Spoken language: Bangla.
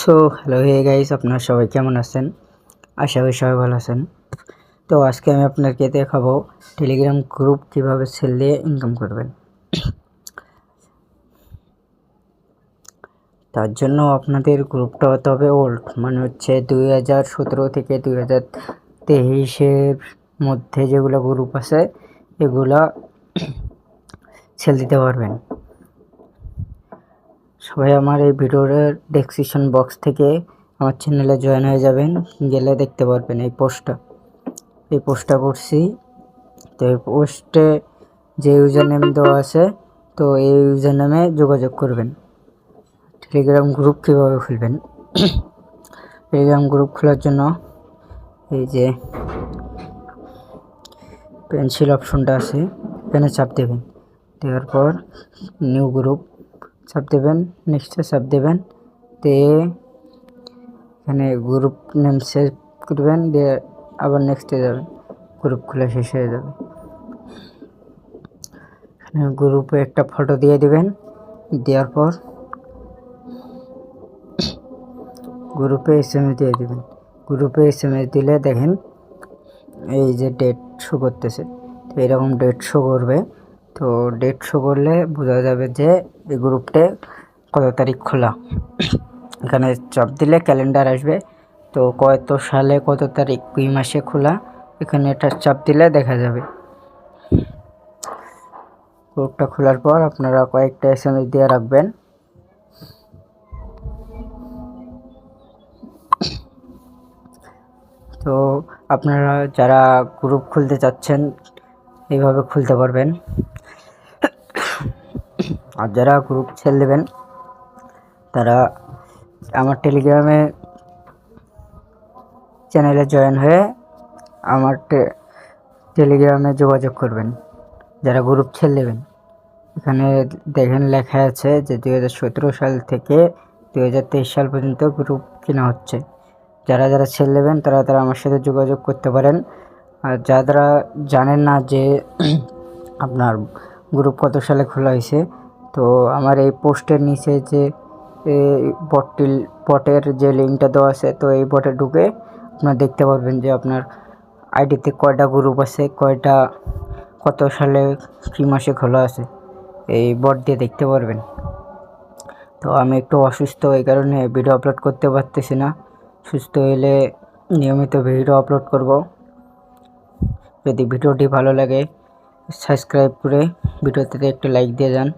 সো হ্যালো হে গাইস, আপনারা সবাই কেমন আছেন? আশা করি সবাই ভালো আছেন। তো আজকে আমি আপনাকে দেখাবো টেলিগ্রাম গ্রুপ কিভাবে সেল দিয়ে ইনকাম করবেন। তার জন্য আপনাদের গ্রুপটা হতে হবে ওল্ড, মানে হচ্ছে 2017 থেকে 2023-এর মধ্যে যেগুলো গ্রুপ আছে এগুলা সেল দিতে পারবেন। সবাই আমার এই ভিডিওর ডেসক্রিপশন বক্স থেকে আমার চ্যানেলে জয়েন হয়ে যাবেন, গেলে দেখতে পারবেন এই পোস্টটা করছি। তো এই পোস্টে যে ইউজার নেম দেওয়া আছে, তো এই ইউজার নেমে যোগাযোগ করবেন। টেলিগ্রাম গ্রুপ কীভাবে খুলবেন? টেলিগ্রাম গ্রুপ খোলার জন্য এই যে পেন্সিল অপশনটা আছে, এখানে চাপ দেবেন। দেওয়ার পর নিউ গ্রুপ চাপ দেবেন, নেক্সটে চাপ দেবেন। এখানে গ্রুপ নেম সেভ করবেন, দিয়ে আবার নেক্সটে যাবেন, গ্রুপ খোলা শেষ হয়ে যাবে। এখানে গ্রুপে একটা ফটো দিয়ে দিবেন, দেওয়ার পর গ্রুপে SMS দিয়ে দিবেন। গ্রুপে SMS দিলে দেখেন এই যে ডেট শো করতেছে, তো এরকম ডেট শো করবে। তো ডেট শো করলে বোঝা যাবে যে এই গ্রুপটা কত তারিখ খোলা। এখানে চাপ দিলে ক্যালেন্ডার আসবে, তো কত সালে কত তারিখ কুই মাসে খোলা, এখানে এটা চাপ দিলে দেখা যাবে। গ্রুপটা খোলার পর আপনারা কয়েকটা SMS দিয়ে রাখবেন। তো আপনারা যারা গ্রুপ খুলতে চাচ্ছেন এইভাবে খুলতে পারবেন। আর যারা গ্রুপ ছেড়ে দেবেন তারা আমার টেলিগ্রামে চ্যানেলে জয়েন হয়ে আমার টেলিগ্রামে যোগাযোগ করবেন। যারা গ্রুপ ছেড়ে দেবেন, এখানে দেখেন লেখা আছে যে 2017 সাল থেকে 2023 সাল পর্যন্ত গ্রুপ কেনা হচ্ছে। যারা যারা ছেড়ে দেবেন তারা আমার সাথে যোগাযোগ করতে পারেন। আর যারা জানেন না যে আপনার গ্রুপ কত সালে খোলা হয়েছে, তো আমার এই পোস্টের নিচে যে বটের যে লিঙ্কটা দেওয়া আছে, তো এই বটে ঢুকে আপনারা দেখতে পারবেন যে আপনার আইডিতে কয়টা গ্রুপ আছে, কত সালে কী মাসে খোলা আছে, এই বট দিয়ে দেখতে পারবেন। তো আমি একটু অসুস্থ, এই কারণে ভিডিও আপলোড করতে পারতেছি না। সুস্থ হলে নিয়মিত ভিডিও আপলোড করব। যদি ভিডিওটি ভালো লাগে সাবস্ক্রাইব করে ভিডিওতে একটা লাইক দিয়ে যান।